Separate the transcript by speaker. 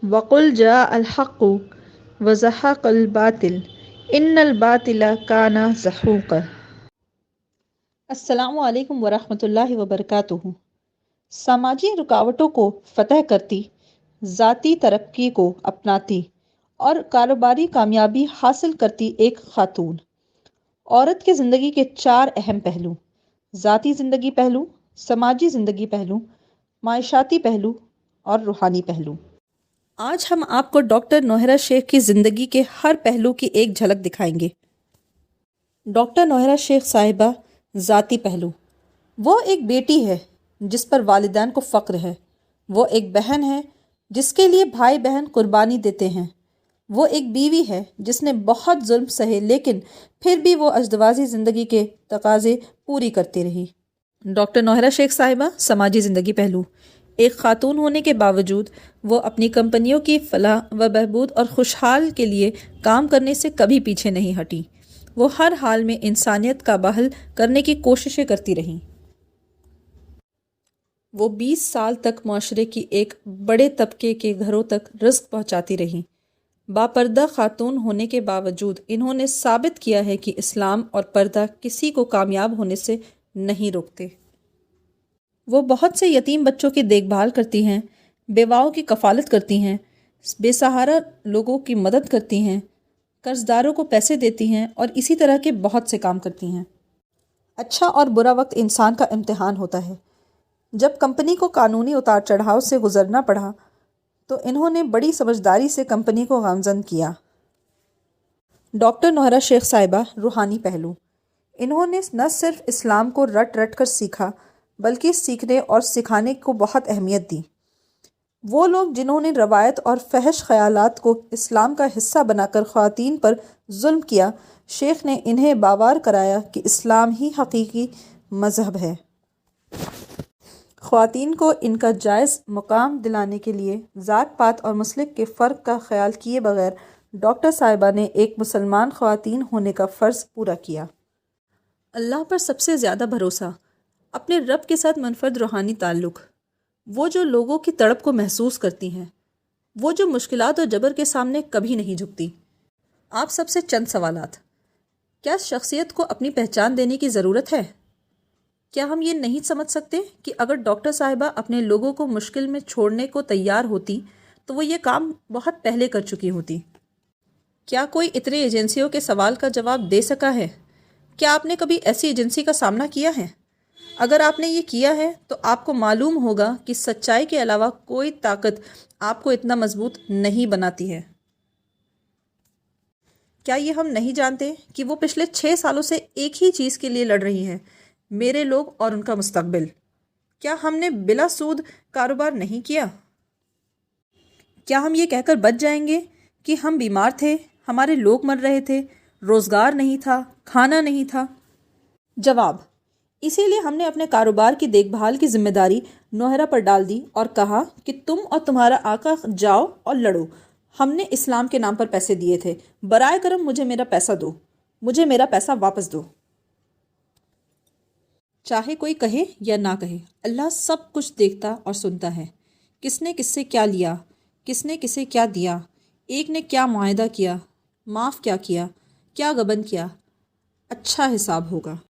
Speaker 1: وقل جاء الحق وزهق الباطل ان الباطل کان زہوقا۔ السلام علیکم ورحمۃ اللہ وبرکاتہ۔ سماجی رکاوٹوں کو فتح کرتی، ذاتی ترقی کو اپناتی اور کاروباری کامیابی حاصل کرتی ایک خاتون۔ عورت کی زندگی کے 4 اہم پہلو: ذاتی زندگی پہلو، سماجی زندگی پہلو، معاشیاتی پہلو اور روحانی پہلو۔ آج ہم آپ کو ڈاکٹر نوہرہ شیخ کی زندگی کے ہر پہلو کی ایک جھلک دکھائیں گے۔ ڈاکٹر نوہرہ شیخ صاحبہ، ذاتی پہلو۔ وہ ایک بیٹی ہے جس پر والدین کو فخر ہے۔ وہ ایک بہن ہے جس کے لیے بھائی بہن قربانی دیتے ہیں۔ وہ ایک بیوی ہے جس نے بہت ظلم سہے لیکن پھر بھی وہ ازدواجی زندگی کے تقاضے پوری کرتی رہی۔ ڈاکٹر نوہرہ شیخ صاحبہ، سماجی زندگی پہلو۔ ایک خاتون ہونے کے باوجود وہ اپنی کمپنیوں کی فلاح و بہبود اور خوشحال کے لیے کام کرنے سے کبھی پیچھے نہیں ہٹی۔ وہ ہر حال میں انسانیت کا بحال کرنے کی کوششیں کرتی رہیں۔ وہ 20 سال تک معاشرے کی ایک بڑے طبقے کے گھروں تک رزق پہنچاتی رہیں۔ باپردہ خاتون ہونے کے باوجود انہوں نے ثابت کیا ہے کہ اسلام اور پردہ کسی کو کامیاب ہونے سے نہیں روکتے۔ وہ بہت سے یتیم بچوں کی دیکھ بھال کرتی ہیں، بیواؤں کی کفالت کرتی ہیں، بے سہارا لوگوں کی مدد کرتی ہیں، قرض داروں کو پیسے دیتی ہیں اور اسی طرح کے بہت سے کام کرتی ہیں۔ اچھا اور برا وقت انسان کا امتحان ہوتا ہے۔ جب کمپنی کو قانونی اتار چڑھاؤ سے گزرنا پڑا تو انہوں نے بڑی سمجھداری سے کمپنی کو گامزن کیا۔ ڈاکٹر نوہرہ شیخ صاحبہ، روحانی پہلو۔ انہوں نے نہ صرف اسلام کو رٹ رٹ کر سیکھا بلکہ سیکھنے اور سکھانے کو بہت اہمیت دی۔ وہ لوگ جنہوں نے روایت اور فحش خیالات کو اسلام کا حصہ بنا کر خواتین پر ظلم کیا، شیخ نے انہیں باور کرایا کہ اسلام ہی حقیقی مذہب ہے۔ خواتین کو ان کا جائز مقام دلانے کے لیے ذات پات اور مسلک کے فرق کا خیال کیے بغیر ڈاکٹر صاحبہ نے ایک مسلمان خواتین ہونے کا فرض پورا کیا۔ اللہ پر سب سے زیادہ بھروسہ، اپنے رب کے ساتھ منفرد روحانی تعلق۔ وہ جو لوگوں کی تڑپ کو محسوس کرتی ہیں، وہ جو مشکلات اور جبر کے سامنے کبھی نہیں جھکتی۔ آپ سب سے چند سوالات۔ کیا شخصیت کو اپنی پہچان دینے کی ضرورت ہے؟ کیا ہم یہ نہیں سمجھ سکتے کہ اگر ڈاکٹر صاحبہ اپنے لوگوں کو مشکل میں چھوڑنے کو تیار ہوتی تو وہ یہ کام بہت پہلے کر چکی ہوتی؟ کیا کوئی اتنے ایجنسیوں کے سوال کا جواب دے سکا ہے؟ کیا آپ نے کبھی ایسی ایجنسی کا سامنا کیا ہے؟ اگر آپ نے یہ کیا ہے تو آپ کو معلوم ہوگا کہ سچائی کے علاوہ کوئی طاقت آپ کو اتنا مضبوط نہیں بناتی ہے۔ کیا یہ ہم نہیں جانتے کہ وہ پچھلے 6 سالوں سے ایک ہی چیز کے لیے لڑ رہی ہیں، میرے لوگ اور ان کا مستقبل؟ کیا ہم نے بلا سود کاروبار نہیں کیا؟ کیا ہم یہ کہہ کر بچ جائیں گے کہ ہم بیمار تھے، ہمارے لوگ مر رہے تھے، روزگار نہیں تھا، کھانا نہیں تھا؟ جواب: اسی لیے ہم نے اپنے کاروبار کی دیکھ بھال کی ذمہ داری نوہرہ پر ڈال دی اور کہا کہ تم اور تمہارا آقا جاؤ اور لڑو۔ ہم نے اسلام کے نام پر پیسے دیے تھے، برائے کرم مجھے میرا پیسہ دو، مجھے میرا پیسہ واپس دو۔ چاہے کوئی کہے یا نہ کہے، اللہ سب کچھ دیکھتا اور سنتا ہے۔ کس نے کس سے کیا لیا، کس نے کسے کیا دیا، ایک نے کیا معاہدہ کیا، معاف کیا کیا، کیا غبن کیا، اچھا حساب ہوگا۔